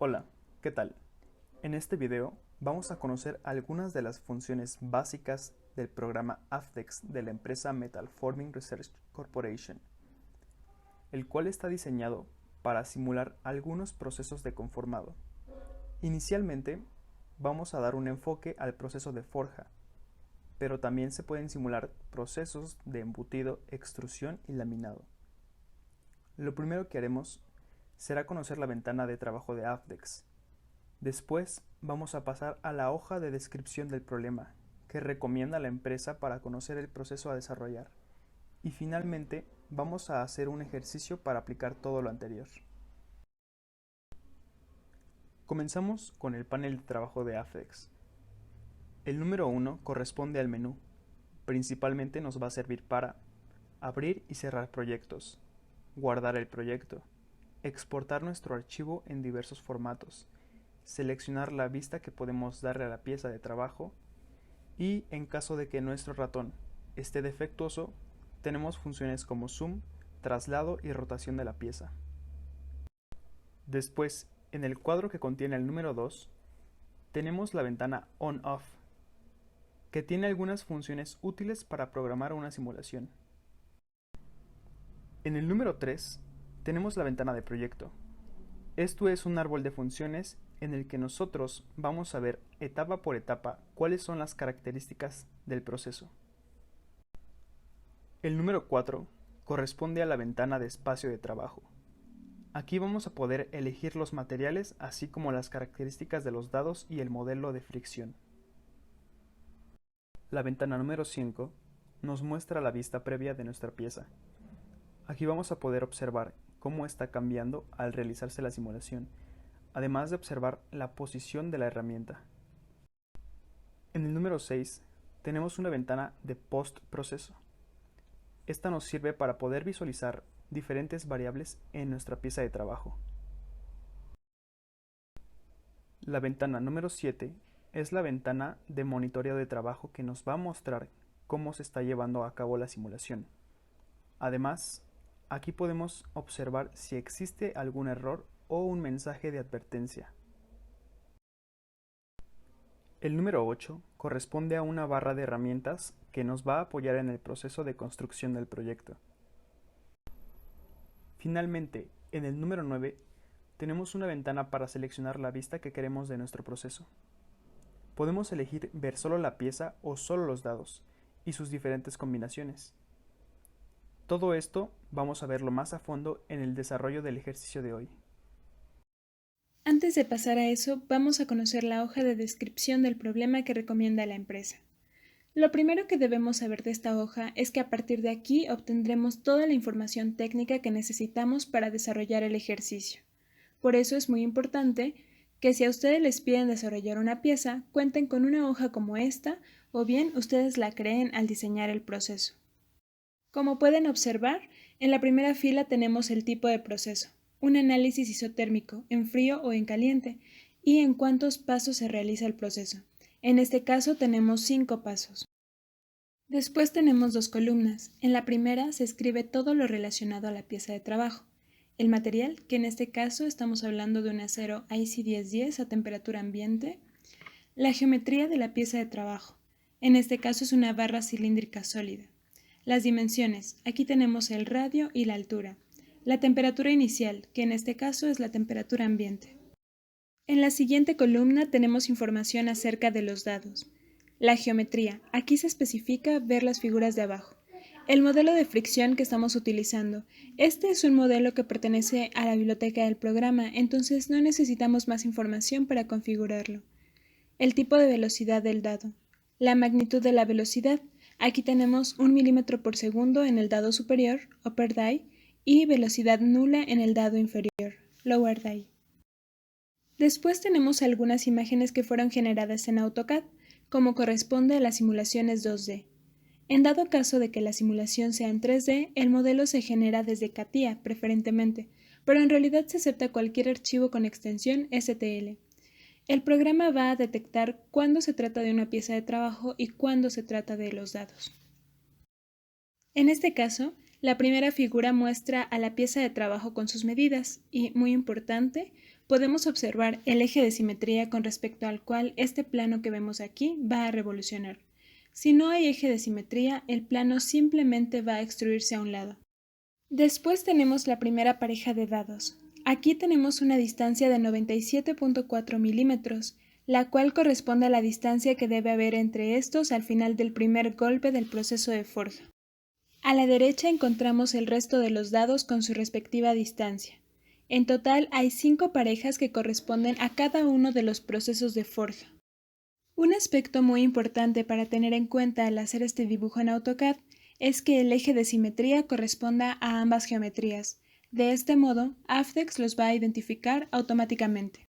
Hola, ¿qué tal? En este video vamos a conocer algunas de las funciones básicas del programa AFDEX de la empresa Metal Forming Research Corporation, el cual está diseñado para simular algunos procesos de conformado. Inicialmente, vamos a dar un enfoque al proceso de forja, pero también se pueden simular procesos de embutido, extrusión y laminado. Lo primero que haremos será conocer la ventana de trabajo de AFDEX. Después vamos a pasar a la hoja de descripción del problema que recomienda la empresa para conocer el proceso a desarrollar. Y finalmente vamos a hacer un ejercicio para aplicar todo lo anterior. Comenzamos con el panel de trabajo de AFDEX. El número 1 corresponde al menú. Principalmente nos va a servir para abrir y cerrar proyectos, guardar el proyecto, exportar nuestro archivo en diversos formatos, seleccionar la vista que podemos darle a la pieza de trabajo y, en caso de que nuestro ratón esté defectuoso, tenemos funciones como zoom, traslado y rotación de la pieza. Después, en el cuadro que contiene el número 2, tenemos la ventana On-Off, que tiene algunas funciones útiles para programar una simulación. En el número 3, tenemos la ventana de proyecto. Esto es un árbol de funciones en el que nosotros vamos a ver etapa por etapa cuáles son las características del proceso. El número 4 corresponde a la ventana de espacio de trabajo. Aquí vamos a poder elegir los materiales así como las características de los dados y el modelo de fricción. La ventana número 5 nos muestra la vista previa de nuestra pieza. Aquí vamos a poder observar cómo está cambiando al realizarse la simulación, además de observar la posición de la herramienta. En el número 6 tenemos una ventana de post-proceso. Esta nos sirve para poder visualizar diferentes variables en nuestra pieza de trabajo. La ventana número 7 es la ventana de monitoreo de trabajo que nos va a mostrar cómo se está llevando a cabo la simulación. Además, aquí podemos observar si existe algún error o un mensaje de advertencia. El número 8 corresponde a una barra de herramientas que nos va a apoyar en el proceso de construcción del proyecto. Finalmente, en el número 9 tenemos una ventana para seleccionar la vista que queremos de nuestro proceso. Podemos elegir ver solo la pieza o solo los dados y sus diferentes combinaciones. Todo esto vamos a verlo más a fondo en el desarrollo del ejercicio de hoy. Antes de pasar a eso, vamos a conocer la hoja de descripción del problema que recomienda la empresa. Lo primero que debemos saber de esta hoja es que a partir de aquí obtendremos toda la información técnica que necesitamos para desarrollar el ejercicio. Por eso es muy importante que si a ustedes les piden desarrollar una pieza, cuenten con una hoja como esta o bien ustedes la creen al diseñar el proceso. Como pueden observar, en la primera fila tenemos el tipo de proceso, un análisis isotérmico, en frío o en caliente, y en cuántos pasos se realiza el proceso. En este caso tenemos 5 pasos. Después tenemos dos columnas. En la primera se escribe todo lo relacionado a la pieza de trabajo. El material, que en este caso estamos hablando de un acero IC 1010 a temperatura ambiente. La geometría de la pieza de trabajo. En este caso es una barra cilíndrica sólida. Las dimensiones. Aquí tenemos el radio y la altura. La temperatura inicial, que en este caso es la temperatura ambiente. En la siguiente columna tenemos información acerca de los dados. La geometría. Aquí se especifica ver las figuras de abajo. El modelo de fricción que estamos utilizando. Este es un modelo que pertenece a la biblioteca del programa, entonces no necesitamos más información para configurarlo. El tipo de velocidad del dado. La magnitud de la velocidad. Aquí tenemos 1 milímetro por segundo en el dado superior, upper die, y velocidad nula en el dado inferior, lower die. Después tenemos algunas imágenes que fueron generadas en AutoCAD, como corresponde a las simulaciones 2D. En dado caso de que la simulación sea en 3D, el modelo se genera desde CATIA preferentemente, pero en realidad se acepta cualquier archivo con extensión STL. El programa va a detectar cuándo se trata de una pieza de trabajo y cuándo se trata de los dados. En este caso, la primera figura muestra a la pieza de trabajo con sus medidas y, muy importante, podemos observar el eje de simetría con respecto al cual este plano que vemos aquí va a revolucionar. Si no hay eje de simetría, el plano simplemente va a extruirse a un lado. Después tenemos la primera pareja de dados. Aquí tenemos una distancia de 97.4 milímetros, la cual corresponde a la distancia que debe haber entre estos al final del primer golpe del proceso de forja. A la derecha encontramos el resto de los dados con su respectiva distancia. En total hay 5 parejas que corresponden a cada uno de los procesos de forja. Un aspecto muy importante para tener en cuenta al hacer este dibujo en AutoCAD es que el eje de simetría corresponda a ambas geometrías. De este modo, Afdex los va a identificar automáticamente.